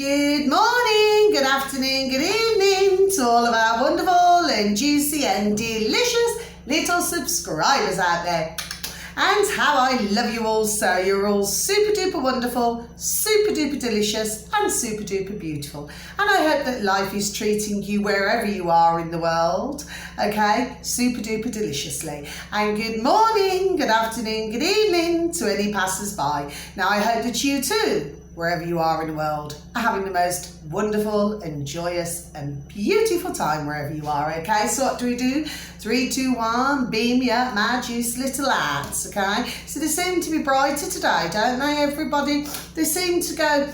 Good morning, good afternoon, good evening to all of our wonderful and juicy and delicious little subscribers out there. And how I love you all so. You're all super duper wonderful, super duper delicious and super duper beautiful. And I hope that life is treating you wherever you are in the world, okay, super duper deliciously. And good morning, good afternoon, good evening to any passers-by. Now I hope that you too, wherever you are in the world, are having the most wonderful and joyous and beautiful time wherever you are, okay? So what do? 3, 2, 1, beam me up, my juice little lads, okay? So they seem to be brighter today, don't they, everybody? They seem to go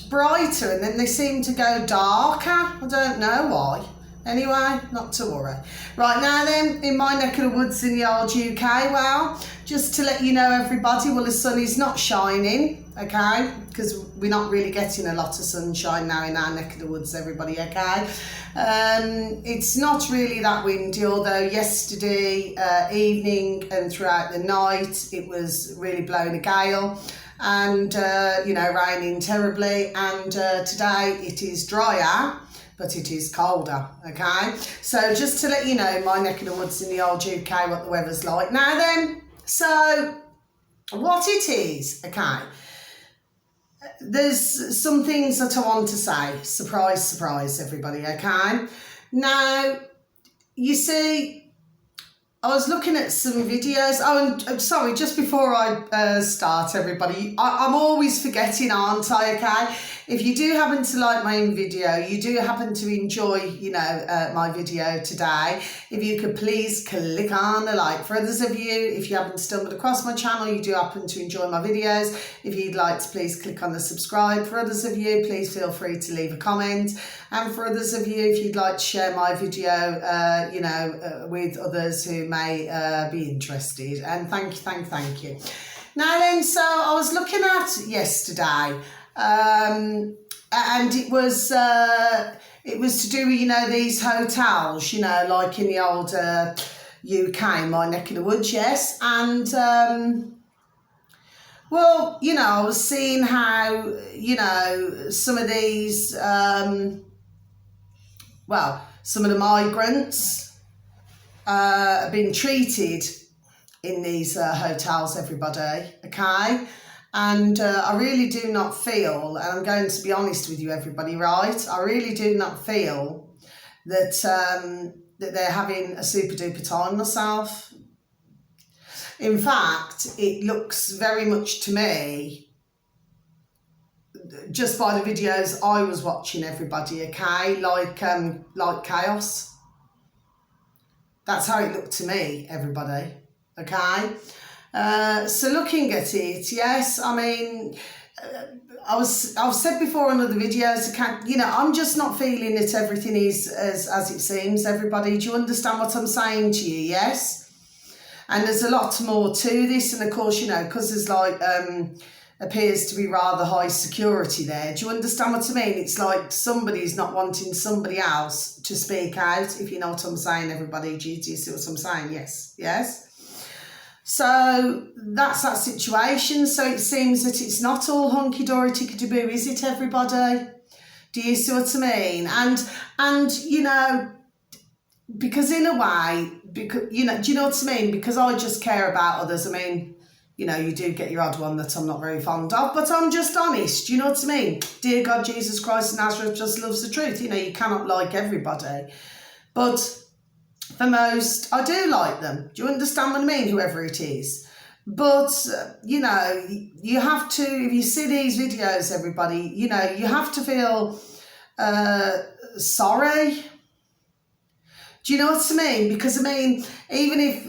brighter and then they seem to go darker. I don't know why. Anyway, not to worry. Right now then, in my neck of the woods in the old UK, well, just to let you know everybody, well the sun is not shining, okay, because we're not really getting a lot of sunshine now in our neck of the woods, everybody, okay. It's not really that windy, although yesterday evening and throughout the night it was really blowing a gale and raining terribly, and today it is drier but it is colder, okay? So just to let you know, my neck of the woods in the old UK, what the weather's like. Now then, so what it is, okay, there's some things that I want to say. Surprise, surprise, everybody, okay? Now, you see, I was looking at some videos. Oh, and I'm sorry, just before I start, everybody, I'm always forgetting, aren't I, okay? If you do happen to like my video, you do happen to enjoy, my video today, if you could please click on the like. For others of you, if you haven't stumbled across my channel, you do happen to enjoy my videos, if you'd like to please click on the subscribe. For others of you, please feel free to leave a comment. And for others of you, if you'd like to share my video, with others who may be interested. And thank you. Now then, so I was looking at yesterday, and it was to do with, these hotels, like in the old UK, my neck of the woods, yes. And, I was seeing how, some of these, some of the migrants have been treated in these hotels, everybody, okay? And I really do not feel, and I'm going to be honest with you, everybody, right? I really do not feel that that they're having a super duper time myself. In fact, it looks very much to me, just by the videos I was watching, everybody, okay, like chaos. That's how it looked to me, everybody, okay. So looking at it, yes, I mean, I've said before in other videos, I'm just not feeling that everything is as it seems, everybody. Do you understand what I'm saying to you? Yes. And there's a lot more to this, and of course, because there's appears to be rather high security there. Do you understand what I mean? It's like somebody's not wanting somebody else to speak out, if you know what I'm saying, everybody. Do you see what I'm saying? Yes. So that's that situation. So it seems that it's not all hunky-dory tickety-boo, is it, everybody? Do you see what I mean? And because in a way, because do you know what I mean? Because I just care about others. I mean, you do get your odd one that I'm not very fond of, but I'm just honest. Do you know what I mean? Dear God, Jesus Christ of Nazareth just loves the truth. You cannot like everybody, but for most, I do like them. Do you understand what I mean? Whoever it is. But, you have to, if you see these videos, everybody, you have to feel sorry. Do you know what I mean? Because, even if,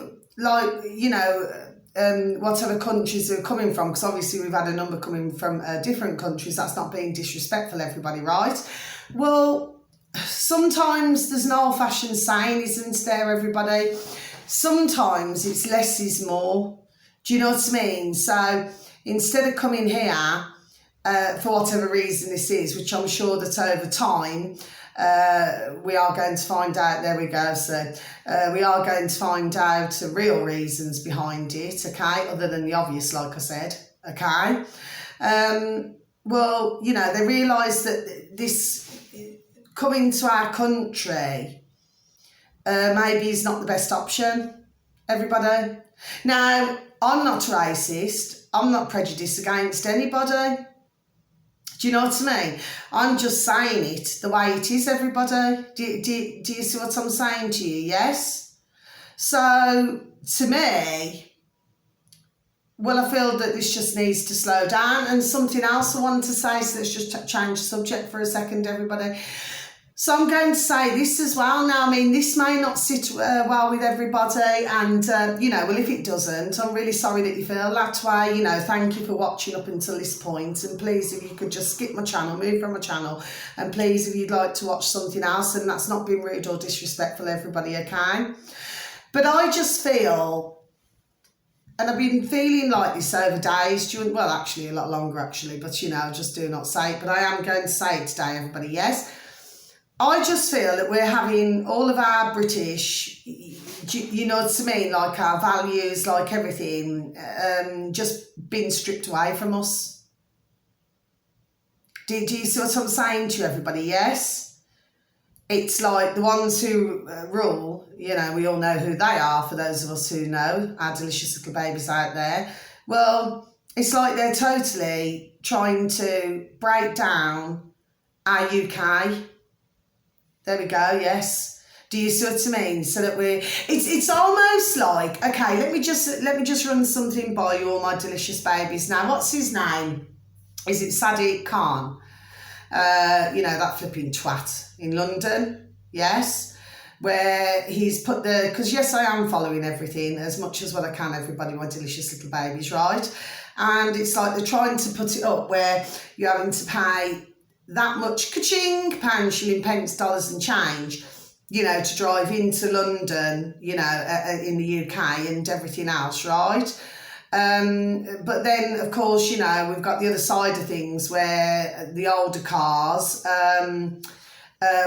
whatever countries they're coming from, because obviously we've had a number coming from different countries, that's not being disrespectful, everybody, right? Well, sometimes there's an old-fashioned saying, isn't there, everybody? Sometimes it's less is more. Do you know what I mean? So instead of coming here, for whatever reason this is, which I'm sure that over time we are going to find out, there we go, so we are going to find out the real reasons behind it, okay, other than the obvious, like I said, okay. well, you know, they realise that this coming to our country maybe is not the best option, everybody. Now, I'm not racist. I'm not prejudiced against anybody. Do you know what I mean? I'm just saying it the way it is, everybody. Do you see what I'm saying to you? Yes? So, to me, well, I feel that this just needs to slow down. And something else I wanted to say, so let's just change the subject for a second, everybody. So I'm going to say this as well now. I mean, this may not sit well with everybody, and, you know, well, if it doesn't, I'm really sorry that you feel that way. You know, thank you for watching up until this point, and please, if you could just skip my channel, move from my channel, and please, if you'd like to watch something else, and that's not being rude or disrespectful, everybody, okay? But I just feel, and I've been feeling like this over days, well, actually, a lot longer, actually, but, you know, just do not say it, but I am going to say it today, everybody, yes? I just feel that we're having all of our British, you know what I mean, like our values, like everything, just being stripped away from us. Do you see what I'm saying to everybody? Yes? It's like the ones who rule, you know, we all know who they are, for those of us who know, our delicious little babies out there. Well, it's like they're totally trying to break down our UK. There we go, yes. Do you see what I mean? So that it's almost like, okay, let me just run something by you, all my delicious babies. Now, what's his name? Is it Sadiq Khan? You know, that flipping twat in London, yes? Where he's put because yes, I am following everything as much as what I can, everybody, my delicious little babies, right? And it's like they're trying to put it up where you're having to pay that much ka-ching, pounds, shilling, pence, dollars and change, you know, to drive into London, you know, in the UK and everything else, right? But then, of course, you know, we've got the other side of things where the older cars are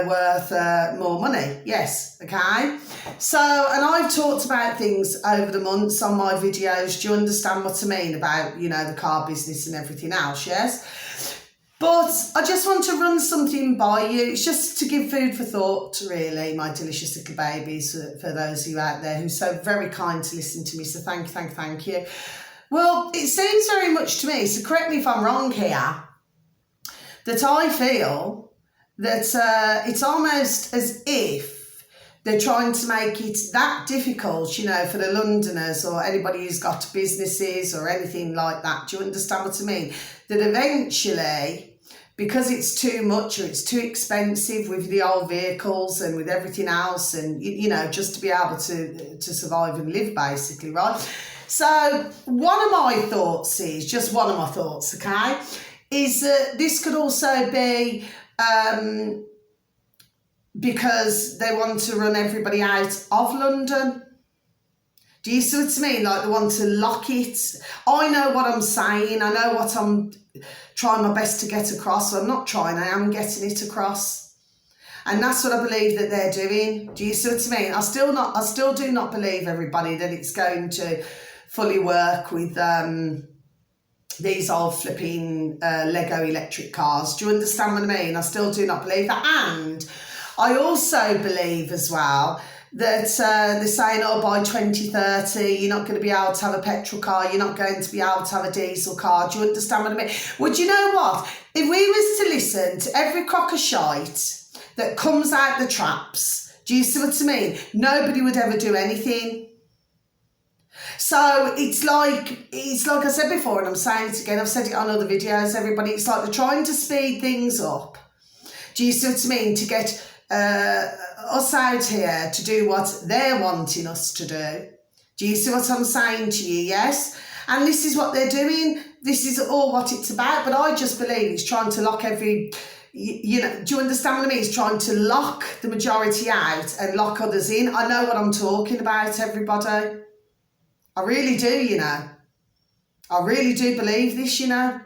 worth more money. Yes, okay? So, and I've talked about things over the months on my videos. Do you understand what I mean about, you know, the car business and everything else, yes? But I just want to run something by you. It's just to give food for thought, really, my delicious little babies, for those of you out there who are so very kind to listen to me. So thank you. Well, it seems very much to me, so correct me if I'm wrong here, that I feel that it's almost as if they're trying to make it that difficult, you know, for the Londoners or anybody who's got businesses or anything like that. Do you understand what I mean? That eventually, because it's too much or it's too expensive with the old vehicles and with everything else, and, you know, just to be able to survive and live, basically, right? So one of my thoughts is, just one of my thoughts, okay, is that this could also be because they want to run everybody out of London. Do you see what I mean? Like they want to lock it. I know what I'm saying. I know what I'm trying my best to get across. So I'm not trying, I am getting it across. And that's what I believe that they're doing. Do you see what I mean? I still do not believe, everybody, that it's going to fully work with these old flipping Lego electric cars. Do you understand what I mean? I still do not believe that. And I also believe as well that they're saying, oh, by 2030, you're not going to be able to have a petrol car, you're not going to be able to have a diesel car. Do you understand what I mean? Well, do you know what? If we was to listen to every crock of shite that comes out the traps, do you see what I mean? Nobody would ever do anything. So it's like I said before, and I'm saying it again, I've said it on other videos, everybody, it's like they're trying to speed things up. Do you see what I mean? To get us out here to do what they're wanting us to do. Do you see what I'm saying to you? Yes? And this is what they're doing. This is all what it's about. But I just believe it's trying to lock you know, do you understand what I mean? It's trying to lock the majority out and lock others in. I know what I'm talking about, everybody. I really do, you know. I really do believe this, you know.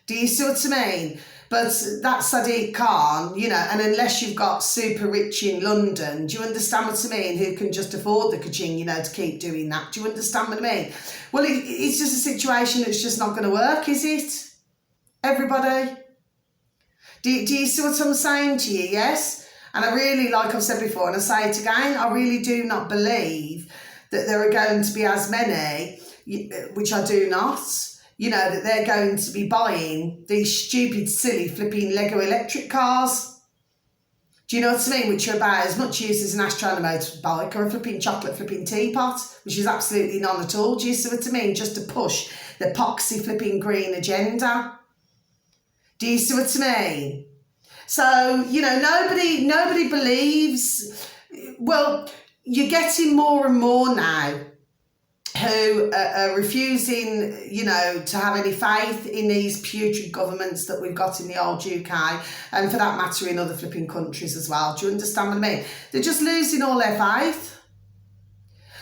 Do you see what I mean? But that's Sadiq Khan, you know, and unless you've got super rich in London, do you understand what I mean, who can just afford the ka-ching, you know, to keep doing that? Do you understand what I mean? Well, it's just a situation that's just not going to work, is it? everybody? Do you see what I'm saying to you? Yes? And I really, like I've said before, and I say it again, I really do not believe that there are going to be as many, which I do not, that they're going to be buying these stupid, silly, flipping Lego electric cars. Do you know what I mean? Which are about as much use as an Astra motorbike or a flipping chocolate flipping teapot, which is absolutely none at all. Do you see what I mean? Just to push the poxy flipping green agenda. Do you see what I mean? So, nobody believes. Well, you're getting more and more now who are refusing, to have any faith in these putrid governments that we've got in the old UK, and for that matter in other flipping countries as well. Do you understand what I mean? They're just losing all their faith.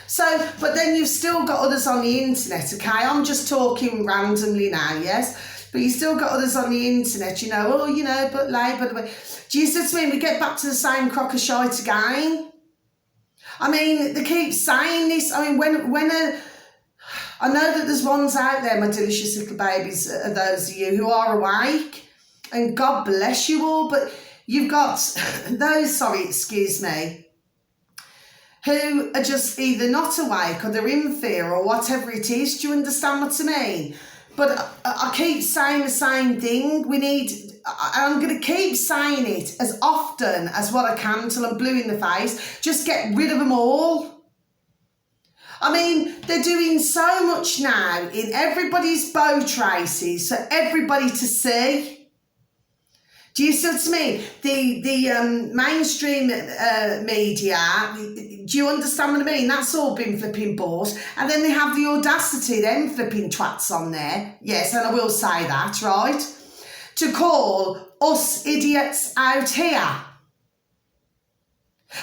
So, but then you've still got others on the internet, okay? I'm just talking randomly now, yes? But you still got others on the internet, but Labour. Do you see what I mean? We get back to the same crock of shite again. I mean, they keep saying this. I mean, I know that there's ones out there, my delicious little babies, those of you who are awake, and God bless you all, but you've got those, who are just either not awake or they're in fear or whatever it is. Do you understand what I mean? But I keep saying the same thing. I'm going to keep saying it as often as what I can till I'm blue in the face. Just get rid of them all. I mean, they're doing so much now in everybody's boat races for everybody to see. Do you see what I mean? The mainstream media, do you understand what I mean? That's all been flipping bought. And then they have the audacity, them flipping twats on there. Yes, and I will say that, right? To call us idiots out here.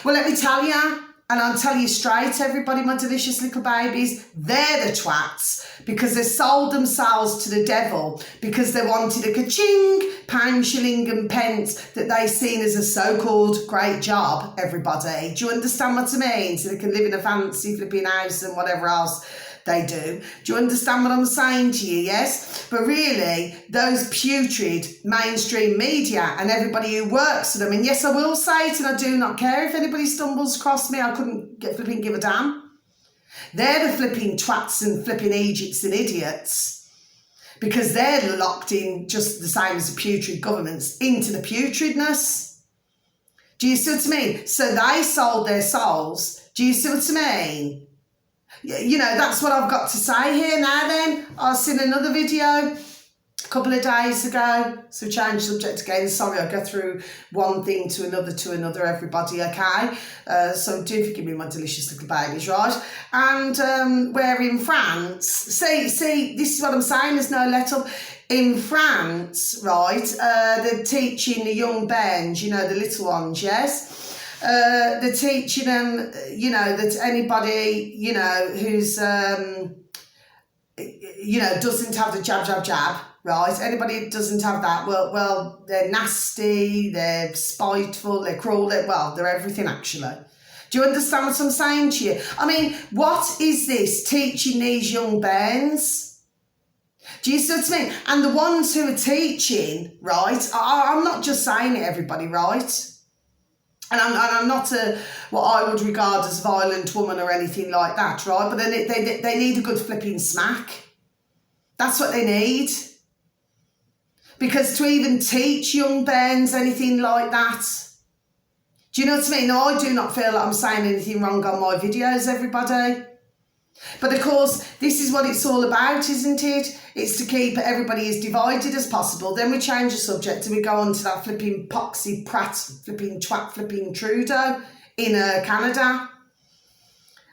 Well, let me tell you, and I'll tell you straight, everybody, my delicious little babies, they're the twats because they sold themselves to the devil because they wanted a ka-ching, pound, shilling and pence that they seen as a so-called great job, everybody. Do you understand what I mean? So they can live in a fancy flipping house and whatever else they do. Do you understand what I'm saying to you? Yes? But really, those putrid mainstream media and everybody who works for them, and yes, I will say it, and I do not care if anybody stumbles across me, I couldn't flipping give a damn. They're the flipping twats and flipping Egypts and idiots because they're locked in just the same as the putrid governments into the putridness. Do you see what I mean? So they sold their souls. Do you see what I mean? That's what I've got to say here now then. I've seen another video a couple of days ago. So change subject again. Sorry, I'll go through one thing to another, everybody, okay? So do forgive me, my delicious little babies, right? And we're in France. See, this is what I'm saying. There's no let up. In France, right, they're teaching the young bands, the little ones, yes? They're teaching them, that anybody, who's, doesn't have the jab, right? Anybody who doesn't have that, well, they're nasty, they're spiteful, they're cruel, they're everything actually. Do you understand what I'm saying to you? I mean, what is this teaching these young bands? Do you see what I mean? And the ones who are teaching, right, I'm not just saying it, everybody, right? And I'm not what I would regard as a violent woman or anything like that, right? But then they need a good flipping smack. That's what they need. Because to even teach young bairns anything like that, do you know what I mean? No, I do not feel like I'm saying anything wrong on my videos, everybody. But of course, this is what it's all about, isn't it? It's to keep everybody as divided as possible. Then we change the subject and we go on to that flipping poxy prat, flipping twat, flipping Trudeau in Canada.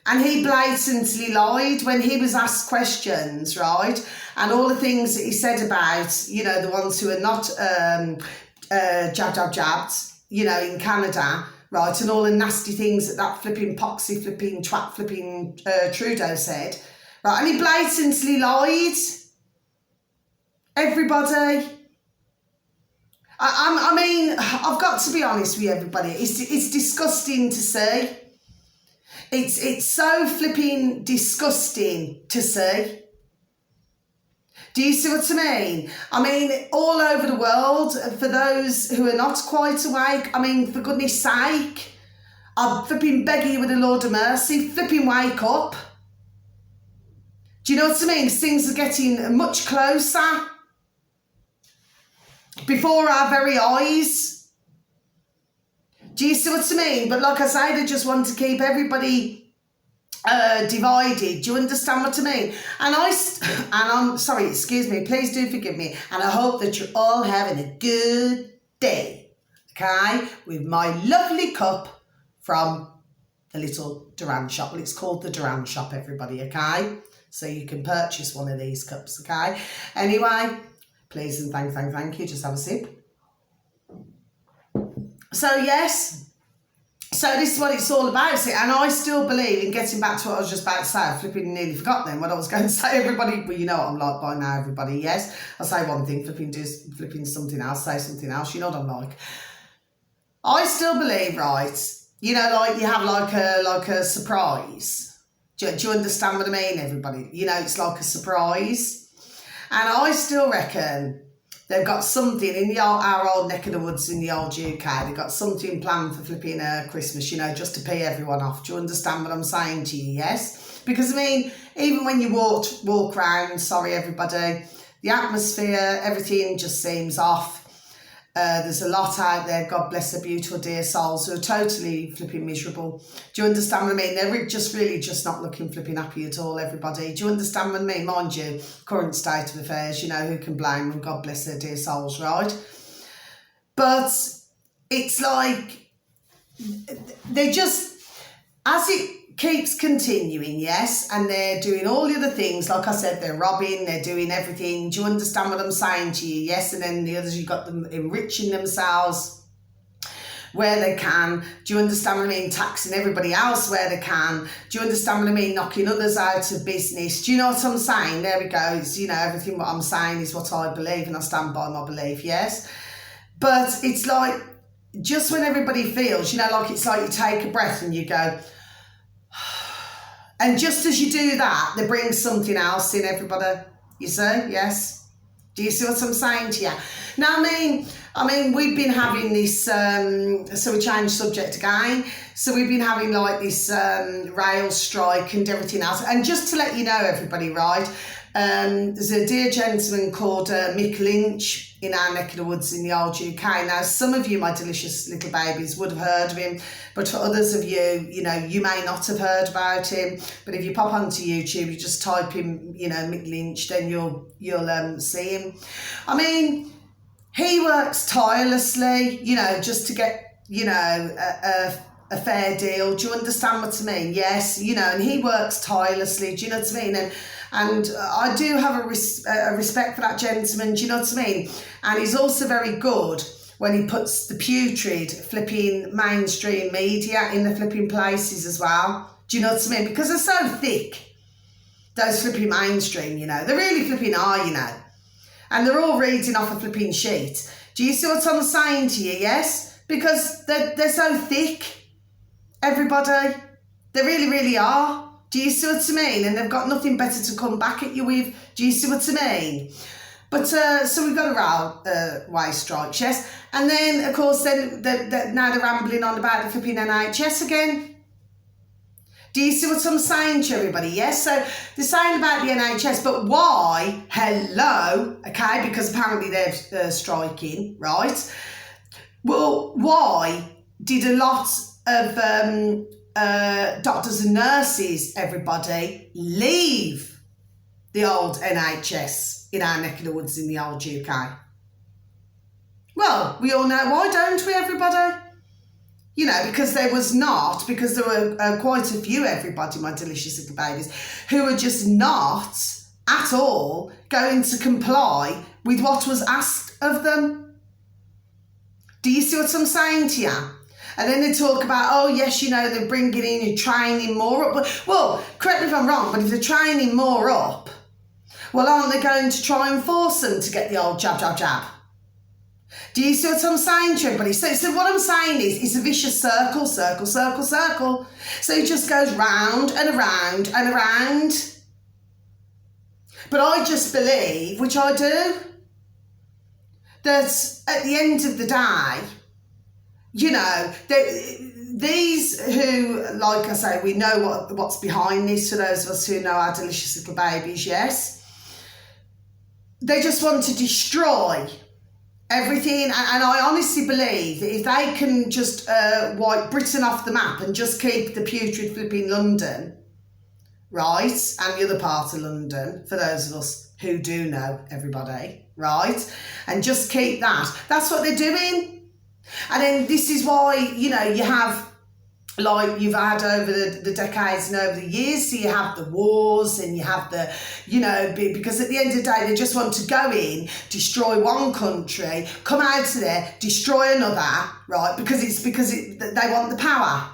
And he blatantly lied when he was asked questions, right? And all the things that he said about, the ones who are not jabbed, in Canada, right, and all the nasty things that flipping poxy, flipping twat, flipping Trudeau said, right, and he blatantly lied. Everybody. I mean, I've got to be honest with everybody. It's disgusting to see. It's so flipping disgusting to see. Do you see what I mean? I mean, all over the world, for those who are not quite awake, I mean, for goodness sake, I'm flipping begging you with the Lord of mercy, flipping wake up. Do you know what I mean? Things are getting much closer before our very eyes. Do you see what I mean? But like I say, they just want to keep everybody divided. Do you understand what I mean? And I'm sorry, excuse me, please do forgive me, and I hope that you're all having a good day, okay, with my lovely cup from the little Duran shop. Well, it's called the Duran shop, everybody, okay, so you can purchase one of these cups, okay. Anyway, please and thank you, just have a sip. So yes, so this is what it's all about, see, and I still believe in getting back to what I was just about to say. I flipping nearly forgot then what I was going to say, everybody. Well, you know what I'm like by now, everybody, yes? I say one thing, flipping something else, say something else, you know what I'm like. I still believe, right, you know, like you have like a surprise. Do you understand what I mean, everybody? You know, it's like a surprise. And I still reckon they've got something in our old neck of the woods in the old UK. They've got something planned for flipping Christmas, you know, just to pay everyone off. Do you understand what I'm saying to you? Yes? Because, I mean, even when you walk around, sorry, everybody, the atmosphere, everything just seems off. There's a lot out there, God bless their beautiful dear souls, who are totally flipping miserable. Do you understand what I mean? They're just really just not looking flipping happy at all, everybody. Do you understand what I mean? Mind you, current state of affairs, you know, who can blame them? God bless their dear souls, right? But it's like, they just, as it keeps continuing, yes, and they're doing all the other things, like I said, they're robbing, they're doing everything. Do you understand what I'm saying to you? Yes, and then the others, you've got them enriching themselves where they can. Do you understand what I mean? Taxing everybody else where they can. Do you understand what I mean? Knocking others out of business. Do you know what I'm saying? There we go. It's, you know, everything what I'm saying is what I believe, and I stand by my belief, yes. But it's like, just when everybody feels, you know, like it's like you take a breath and you go, and just as you do that, they bring something else in, everybody. You see? Yes? Do you see what I'm saying to you? Now, I mean, we've been having this, so we changed subject again. So we've been having like this rail strike and everything else. And just to let you know, everybody, right, there's a dear gentleman called Mick Lynch in our neck of the woods in the old UK. Now, some of you, my delicious little babies, would have heard of him, but for others of you, you know, you may not have heard about him. But if you pop onto YouTube, you just type in, you know, Mick Lynch, then you'll see him. I mean, he works tirelessly, you know, just to get, you know, a fair deal. Do you understand what I mean? Yes, you know, and he works tirelessly. Do you know what I mean? And I do have a respect for that gentleman. Do you know what I mean? And he's also very good when he puts the putrid flipping mainstream media in the flipping places as well. Do you know what I mean? Because they're so thick, those flipping mainstream, you know. They really flipping are, you know. And they're all reading off a flipping sheet. Do you see what I'm saying to you? Yes? Because they're so thick, everybody. They really, really are. Do you see what I mean? And they've got nothing better to come back at you with. Do you see what I mean? But, so we've got a railway strikes, yes? And then, of course, then now they're rambling on about the flipping NHS again. Do you see what I'm saying to everybody? Yes, so they're saying about the NHS, but why? Hello, okay, because apparently they're striking, right? Well, why did a lot of doctors and nurses, everybody, leave the old NHS in our neck of the woods in the old UK? Well, we all know why, don't we, everybody? You know, because there were quite a few, everybody, my delicious little babies, who were just not at all going to comply with what was asked of them. Do you see what I'm saying to you? And then they talk about, oh, yes, you know, they're bringing in and training more up. Well, correct me if I'm wrong, but if they're training more up, well, aren't they going to try and force them to get the old jab, jab, jab? Do you see what I'm saying to everybody? So what I'm saying is, it's a vicious circle, circle, circle, circle. So it just goes round and around and around. But I just believe, which I do, that at the end of the day, you know, these who, like I say, we know what's behind this, for those of us who know our delicious little babies, yes. They just want to destroy everything. And I honestly believe that if they can just wipe Britain off the map and just keep the putrid flipping London, right, and the other part of London, for those of us who do know everybody, right, and just keep that. That's what they're doing. And then this is why, you know, you have, like you've had over the decades and over the years, so you have the wars and you have the, you know, because at the end of the day, they just want to go in, destroy one country, come out of there, destroy another, right, because they want the power.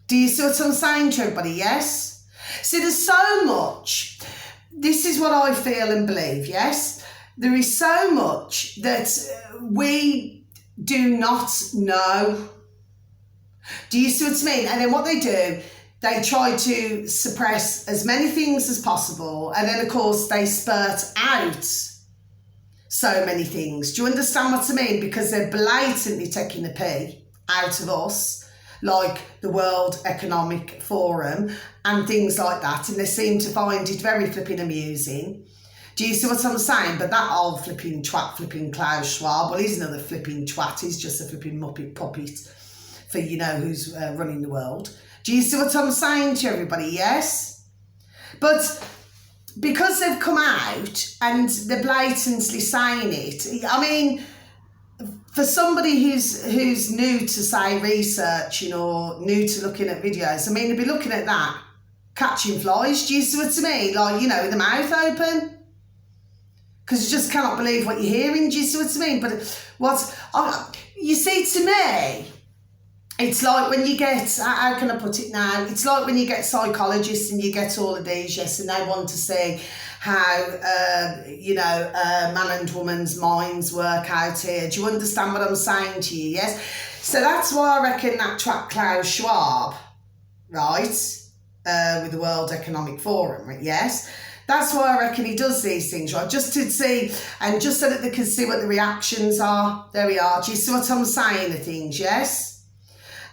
Do you see what I'm saying to everybody? Yes? See, there's so much. This is what I feel and believe, yes? There is so much that we do not know. Do you see what I mean? And then what they do, they try to suppress as many things as possible. And then, of course, they spurt out so many things. Do you understand what I mean? Because they're blatantly taking the pee out of us, like the World Economic Forum and things like that. And they seem to find it very flipping amusing. Do you see what I'm saying? But that old flipping twat, flipping Klaus Schwab, well, he's another flipping twat. He's just a flipping muppet puppet for, you know, who's running the world. Do you see what I'm saying to everybody? Yes? But because they've come out and they're blatantly saying it, I mean, for somebody who's new to, say, researching or new to looking at videos, I mean, they'd be looking at that, catching flies. Do you see what I mean? Like, you know, with the mouth open. Because you just cannot believe what you're hearing. Do you see what I mean? But you see, to me, it's like when you get, how can I put it now? It's like when you get psychologists and you get all of these, yes, and they want to see how, you know, man and woman's minds work out here. Do you understand what I'm saying to you? Yes? So that's why I reckon that twat Klaus Schwab, right, with the World Economic Forum, yes? That's why I reckon he does these things, right? Just to see, and just so that they can see what the reactions are. There we are. Do you see what I'm saying of things, yes?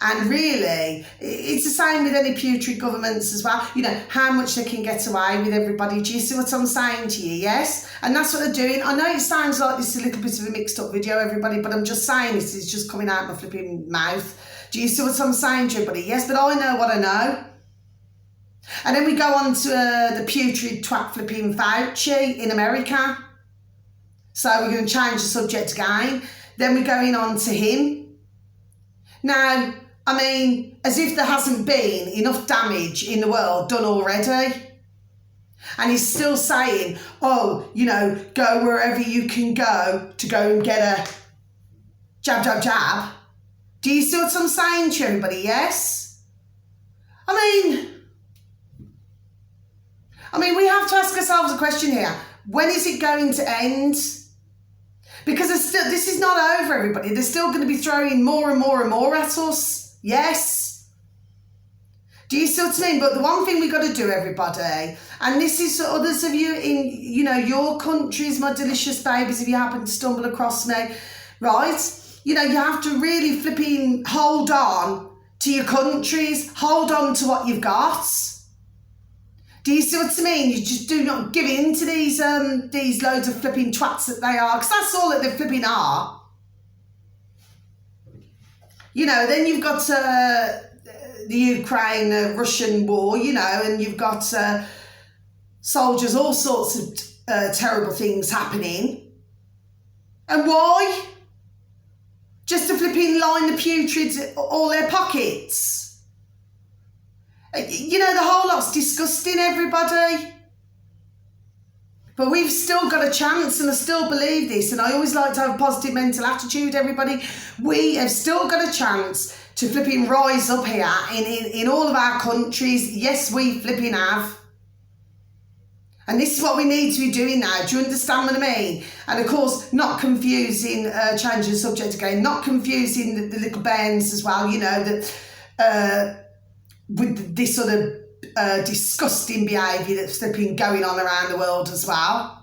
And really, it's the same with any putrid governments as well. You know, how much they can get away with everybody. Do you see what I'm saying to you, yes? And that's what they're doing. I know it sounds like this is a little bit of a mixed up video, everybody, but I'm just saying this is just coming out my flipping mouth. Do you see what I'm saying to everybody? Yes, but I know what I know. And then we go on to the putrid twat flipping Fauci in America. So we're going to change the subject again. Then we're going on to him. Now, I mean, as if there hasn't been enough damage in the world done already. And he's still saying, oh, you know, go wherever you can go to go and get a jab, jab, jab. Do you see what I'm saying to everybody? Yes? I mean, we have to ask ourselves a question here. When is it going to end? Because this is not over, everybody. They're still going to be throwing more and more and more at us. Yes. Do you see what I mean? But the one thing we've got to do, everybody, and this is for others of you in, you know, your countries, my delicious babies, if you happen to stumble across me, right? You know, you have to really flipping hold on to your countries. Hold on to what you've got. Do you see what I mean? You just do not give in to these loads of flipping twats that they are, because that's all that they flipping are. You know, then you've got the Ukraine-Russian war, you know, and you've got soldiers, all sorts of terrible things happening. And why? Just to flipping line the putrid all their pockets. You know, the whole lot's disgusting, everybody. But we've still got a chance, and I still believe this, and I always like to have a positive mental attitude, everybody. We have still got a chance to flipping rise up here in all of our countries. Yes, we flipping have. And this is what we need to be doing now. Do you understand what I mean? And of course, not confusing, changing the subject again, not confusing the little bands as well, you know, that with this other disgusting behaviour that's flipping going on around the world as well.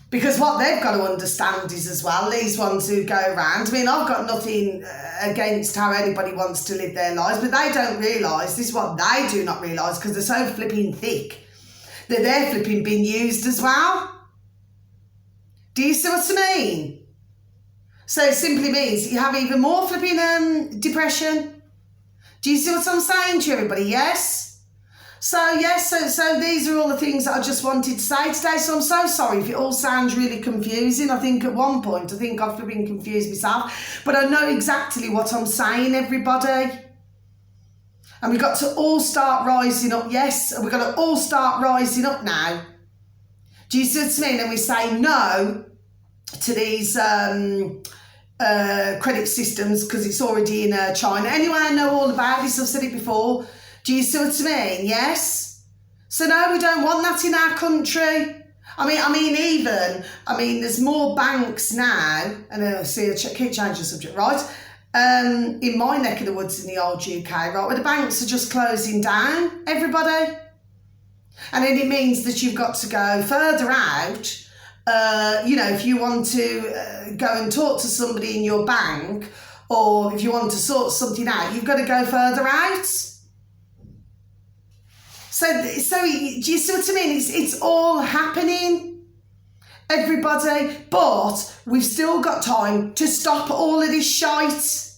Because what they've got to understand is as well, these ones who go around, I mean, I've got nothing against how anybody wants to live their lives, but they don't realise, this is what they do not realise, because they're so flipping thick, that they're flipping being used as well. Do you see what I mean? So it simply means that you have even more flipping depression. Do you see what I'm saying to everybody? Yes? So yes, so these are all the things that I just wanted to say today. So I'm so sorry if it all sounds really confusing. I think at one point, I've been confused myself, but I know exactly what I'm saying, everybody. And we've got to all start rising up, yes, and we've got to all start rising up now. Do you see what I mean? And we say no to these credit systems because it's already in China. Anyway, I know all about this. I've said it before. Do you see what I mean? Yes? So no, we don't want that in our country. I mean, there's more banks now, and I keep changing the subject, right? In my neck of the woods in the old UK, right, where the banks are just closing down, everybody. And then it means that you've got to go further out. If you want to go and talk to somebody in your bank, or if you want to sort something out, you've got to go further out. So do you see what I mean? It's all happening, everybody, but we've still got time to stop all of this shite.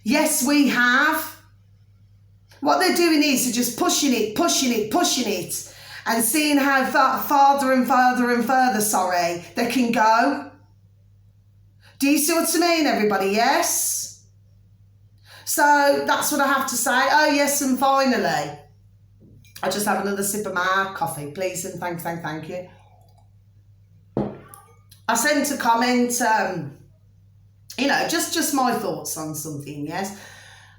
Yes, we have. What they're doing is they're just pushing it, and seeing how farther and further, they can go. Do you see what I mean, everybody? Yes? So that's what I have to say. Oh, yes, and finally, I just have another sip of my coffee, please, and thank you. I sent a comment, just my thoughts on something, yes?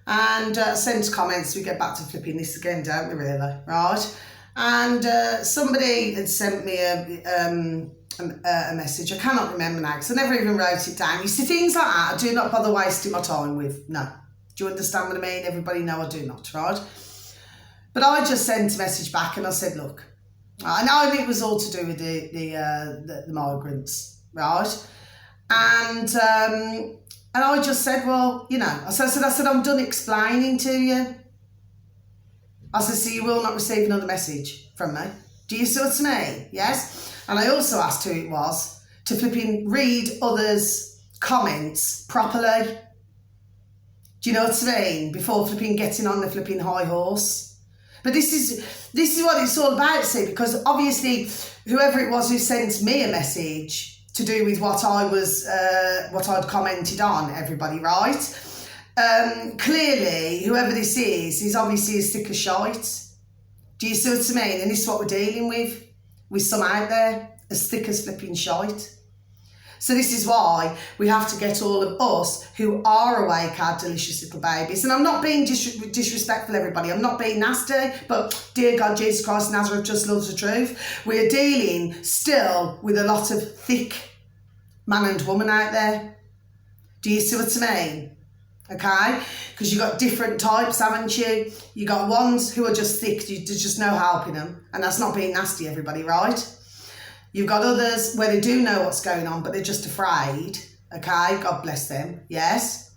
And sent comments, we get back to flipping this again, don't we, really, right? And somebody had sent me a message. I cannot remember now because I never even wrote it down. You see, things like that I do not bother wasting my time with. No. Do you understand what I mean? Everybody know I do not, right? But I just sent a message back and I said, look, I know it was all to do with the migrants, right? And I just said, well, I said, I'm done explaining to you. I said, so you will not receive another message from me. Do you see what I mean? Yes? And I also asked who it was to flipping read others' comments properly. Do you know what I mean? Before flipping getting on the flipping high horse. But this is what it's all about, see, because obviously whoever it was who sent me a message to do with what I'd commented on, everybody, right? Clearly, whoever this is obviously as thick as shite. Do you see what I mean? And this is what we're dealing with some out there, as thick as flipping shite. So this is why we have to get all of us who are awake, our delicious little babies. And I'm not being disrespectful, everybody. I'm not being nasty, but dear God, Jesus Christ, Nazareth just loves the truth. We're dealing still with a lot of thick man and woman out there. Do you see what I mean? Okay? Because you've got different types, haven't you? You got ones who are just thick, there's just no helping them. And that's not being nasty, everybody, right? You've got others where they do know what's going on, but they're just afraid. Okay? God bless them. Yes?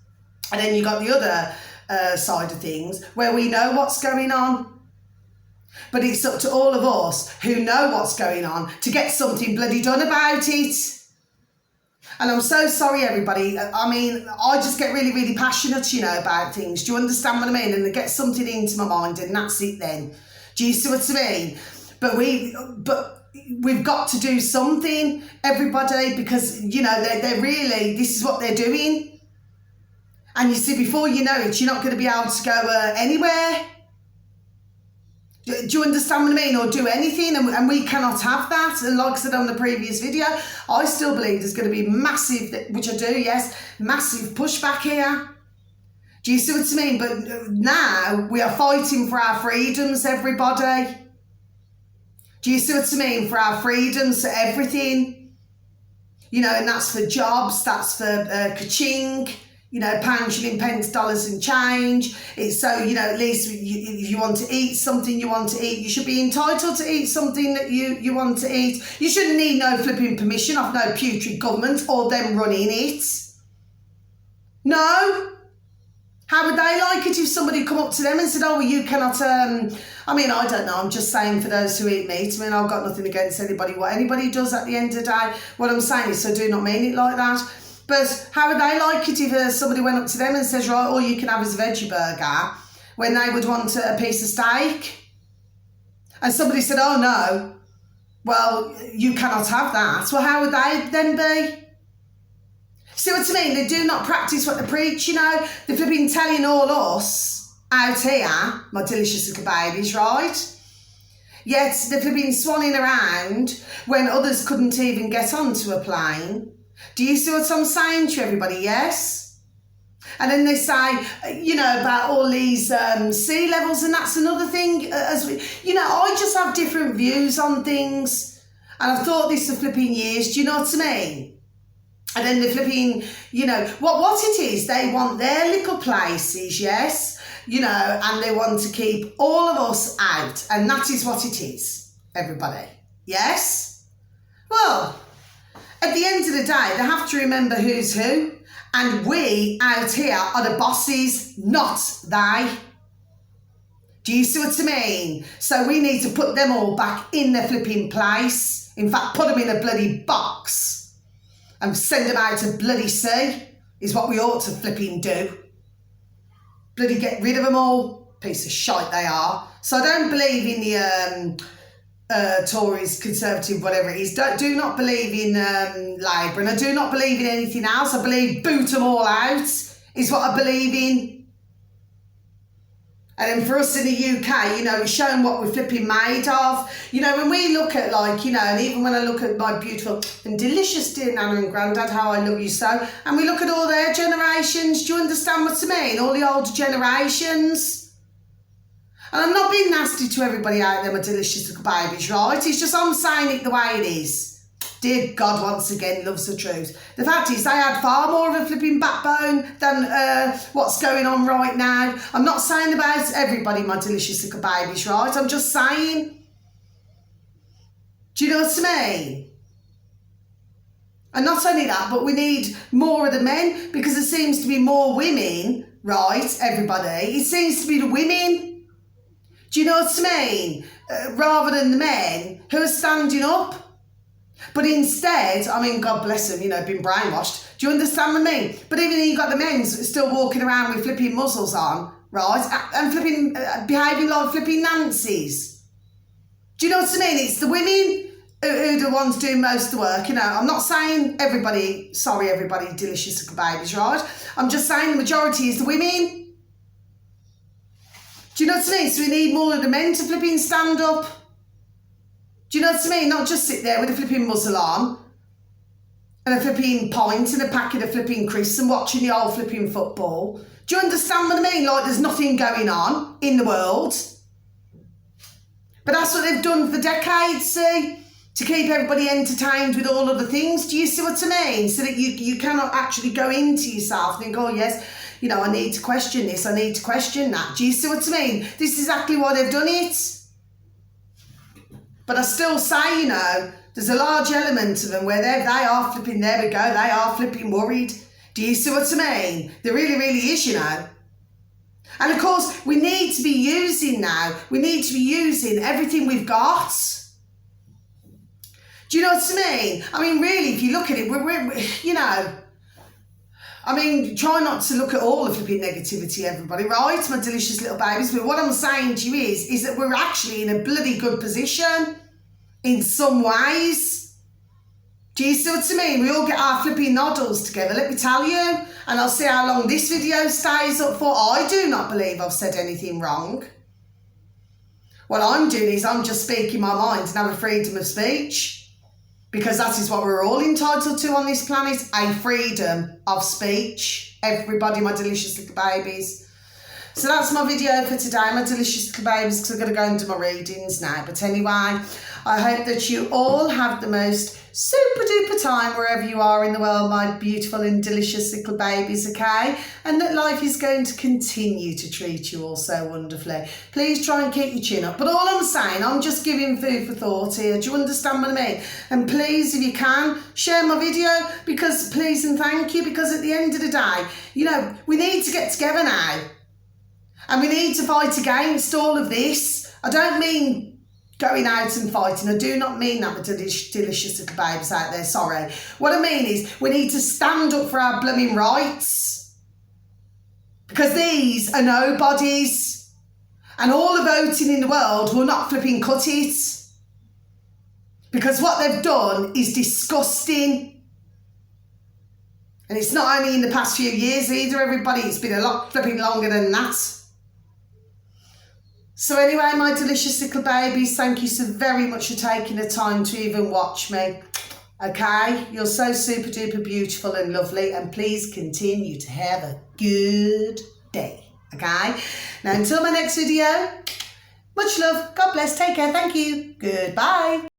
And then you've got the other side of things where we know what's going on. But it's up to all of us who know what's going on to get something bloody done about it. And I'm so sorry, everybody. I mean, I just get really, really passionate, about things. Do you understand what I mean? And they get something into my mind and that's it then. Do you see what I mean? But we've got to do something, everybody, because, they're really, this is what they're doing. And you see, before you know it, you're not going to be able to go anywhere. Do you understand what I mean? Or do anything, and we cannot have that. And like I said on the previous video, I still believe there's going to be massive, which I do, yes, massive pushback here. Do you see what I mean? But now we are fighting for our freedoms, everybody. Do you see what I mean? For our freedoms, for everything. And that's for jobs, that's for ka-ching. pound, shilling, pence, dollars and change. It's so, at least if you want to eat something you want to eat, you should be entitled to eat something that you want to eat. You shouldn't need no flipping permission off no putrid government or them running it. No. How would they like it if somebody come up to them and said, oh, well, you cannot, I don't know, I'm just saying for those who eat meat, I've got nothing against anybody, what anybody does at the end of the day. What I'm saying is, so do not mean it like that. But how would they like it if somebody went up to them and says, right, all you can have is a veggie burger, when they would want a piece of steak? And somebody said, oh, no, well, you cannot have that. Well, how would they then be? See what I mean? They do not practice what they preach, They're flipping telling all us out here, my delicious little babies, right? Yet they're flipping swanning around when others couldn't even get onto a plane. Do you see what I'm saying to everybody? Yes? And then they say, about all these sea levels, and that's another thing. I just have different views on things. And I've thought this for flipping years. Do you know what I mean? And then they're flipping, what it is, they want their little places, yes? And they want to keep all of us out. And that is what it is, everybody. Yes? Well, at the end of the day, they have to remember who's who. And we out here are the bosses, not they. Do you see what I mean? So we need to put them all back in their flipping place. In fact, put them in a bloody box and send them out to bloody sea, is what we ought to flipping do. Bloody get rid of them all. Piece of shite they are. So I don't believe in the Tories, Conservative, whatever it is. Do not believe in Labour, and I do not believe in anything else. I believe boot them all out is what I believe in. And then for us in the UK, we're showing what we're flipping made of. When we look at and even when I look at my beautiful and delicious dear Nana and Grandad, how I love you so, and we look at all their generations, do you understand what I mean? All the older generations. And I'm not being nasty to everybody out there, my delicious little babies, right? It's just I'm saying it the way it is. Dear God, once again, loves the truth. The fact is, they had far more of a flipping backbone than what's going on right now. I'm not saying about everybody, my delicious little babies, right? I'm just saying. Do you know what I mean? And not only that, but we need more of the men, because there seems to be more women, right, everybody? It seems to be the women. Do you know what I mean? Rather than the men who are standing up. But instead, God bless them, been brainwashed. Do you understand what I mean? But even then, you've got the men still walking around with flipping muzzles on, right? And flipping, behaving like flipping Nancy's. Do you know what I mean? It's the women who are the ones doing most of the work, I'm not saying everybody, sorry everybody, delicious little babies, right? I'm just saying the majority is the women. Do you know what I mean? So we need more of the men to flipping stand up. Do you know what I mean? Not just sit there with a flipping muzzle on and a flipping pint and a packet of flipping crisps and watching the old flipping football. Do you understand what I mean? Like there's nothing going on in the world. But that's what they've done for decades, see? To keep everybody entertained with all other things. Do you see what I mean? So that you cannot actually go into yourself and think, oh yes, I need to question this, I need to question that. Do you see what I mean? This is exactly why they've done it. But I still say, there's a large element of them where they are flipping, there we go, they are flipping worried. Do you see what I mean? There really, really is, And of course, we need to be using everything we've got. Do you know what I mean? Really, if you look at it, try not to look at all the flipping negativity, everybody, right? My delicious little babies. But what I'm saying to you is that we're actually in a bloody good position in some ways. Do you see what I mean? We all get our flipping noddles together, let me tell you. And I'll see how long this video stays up for. I do not believe I've said anything wrong. What I'm doing is I'm just speaking my mind and have a freedom of speech. Because that is what we're all entitled to on this planet, a freedom of speech. Everybody, my delicious little babies. So that's my video for today, my delicious little babies, because I've got to go and do my readings now. But anyway, I hope that you all have the most super duper time wherever you are in the world, my beautiful and delicious little babies, okay? And that life is going to continue to treat you all so wonderfully. Please try and keep your chin up. But all I'm saying, I'm just giving food for thought here. Do you understand what I mean? And please, if you can, share my video, because please and thank you, because at the end of the day, you know, we need to get together now. And we need to fight against all of this. I don't mean going out and fighting. I do not mean that with delicious little babes out there, sorry. What I mean is we need to stand up for our blooming rights. Because these are nobodies. And all the voting in the world will not flipping cut it. Because what they've done is disgusting. And it's not only in the past few years either, everybody. It's been a lot flipping longer than that. So anyway, my delicious little babies, thank you so very much for taking the time to even watch me. Okay? You're so super duper beautiful and lovely, and please continue to have a good day. Okay? Now until my next video, much love, God bless, take care, thank you, goodbye.